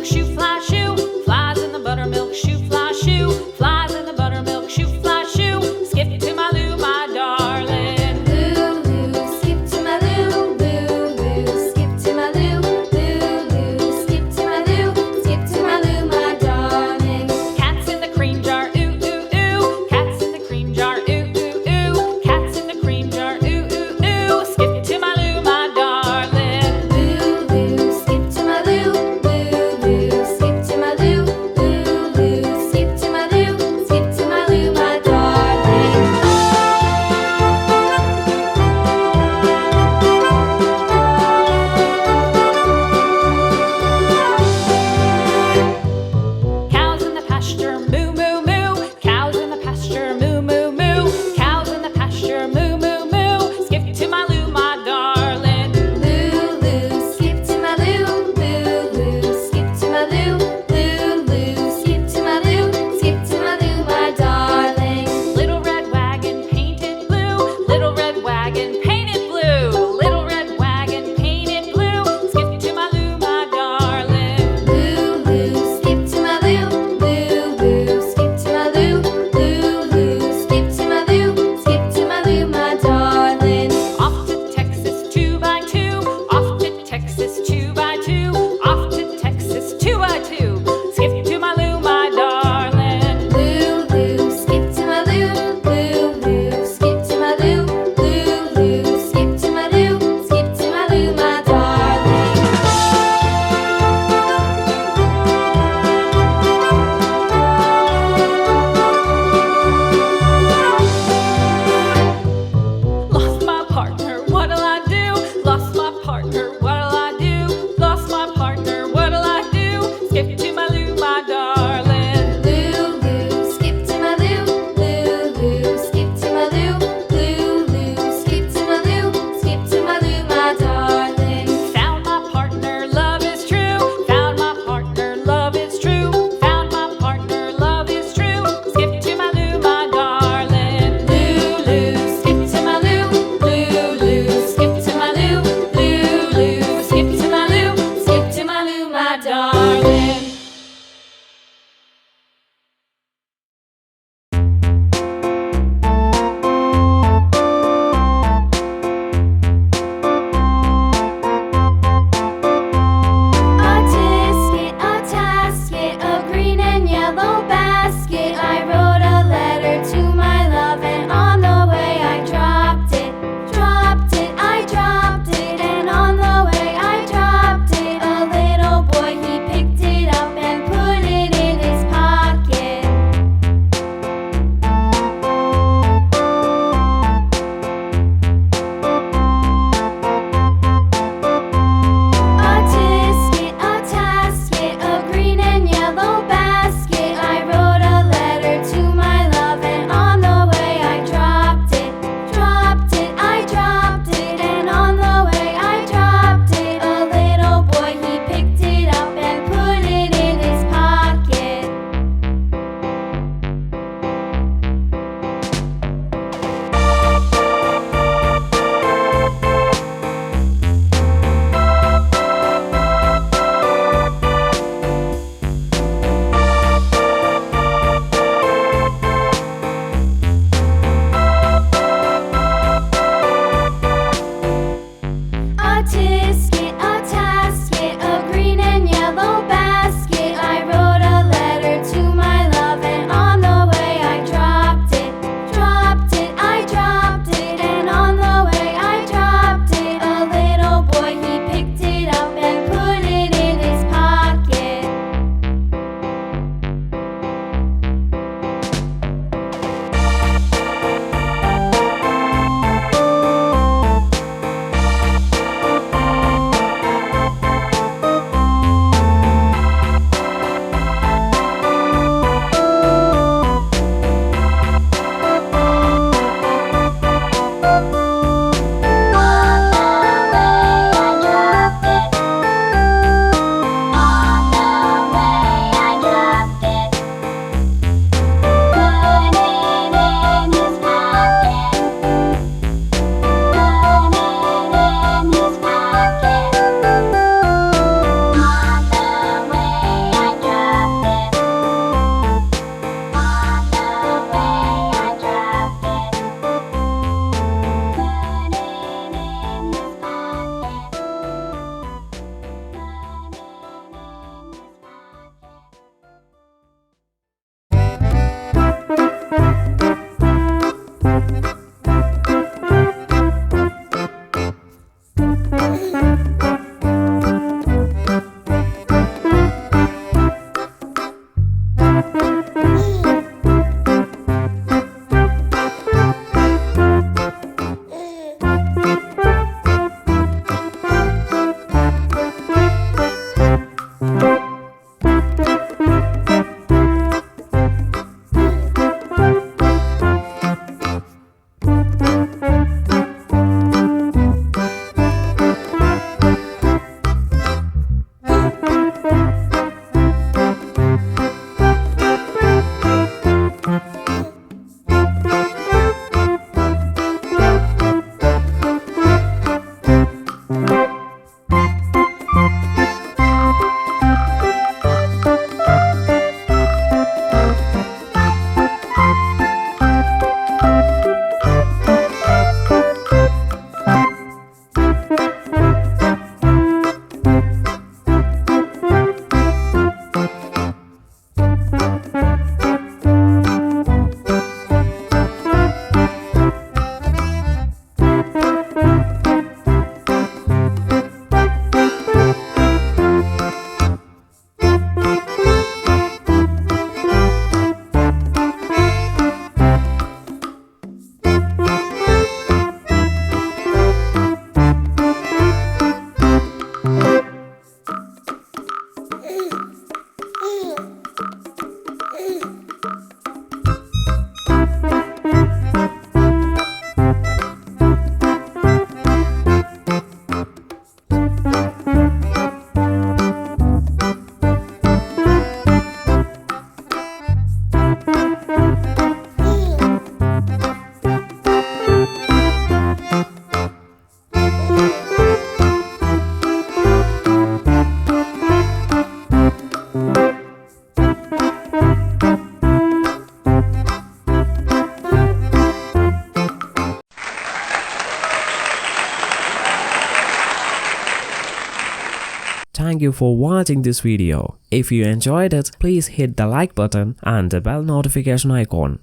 buttermilk shoe, fly shoe. Flies in the buttermilk shoe, fly shoe. Flies in the buttermilk shoe, fly shoe. Skip to my Lou, my darling. Lou, skip to my Lou, Lou, skip to my Lou, Lou, skip to my Lou, skip to my Lou, my darling. Cats in the cream jar, ooh, ooh, ooh. Cats in the cream jar, ooh, ooh, ooh. Cats in the cream jar, ooh, ooh, ooh. Skip to my Lou, my darling. Lou, skip to my Lou, Lou, skip to my Lou, Lou, skip to my Lou, skip to my Lou, my darling. Cows in the pasture, moo, moo, moo. Cows in the pasture, moo, moo, moo. Cows in the pasture, moo, moo, moo. Skip to my Lou, my darling. Lou, skip to my Lou, Lou, skip to my Lou, Lou, skip to my Lou, skip to my Lou, my darling. Little red wagon painted blue. Little red wagon painted blue. Little red wagon painted blue. Skip to my Lou, my darling. Lou, skip to my Lou, Lou, skip to my Lou, Lou, skip to my Lou, skip to my Lou, my darling. Off to Texas 2x2. Off to Texas 2x2. Off to Texas 2x2. Skip to my Lou, my darling. Lou, skip to my Lou, Lou, skip to my Lou, Lou, skip to my Lou, skip to my Lou, my darling. Lost my partner, what'll I do? Lost my partner, what'll I do? Lost my partner, what'll I do? Skip to my Lou, my darling. Lou, skip to my Lou, Lou, skip to my Lou, Lou, skip to my Lou, skip to my Lou, my darling. Found my partner, love is true. Found my partner, love is true. Found my partner, love is true. Skip to my Lou, my darling. Lou, skip to my Lou. Lou, skip to my Lou. Lou, skip to my Lou. Skip to my Lou, my darling. A tasket, a green and yellow basket. I wrote a letter to my love, and on the way I dropped it, I dropped it, and on the way I dropped it. A little boy, he picked it up, thank you for watching this video. If you enjoyed it, please hit the like button and the bell notification icon.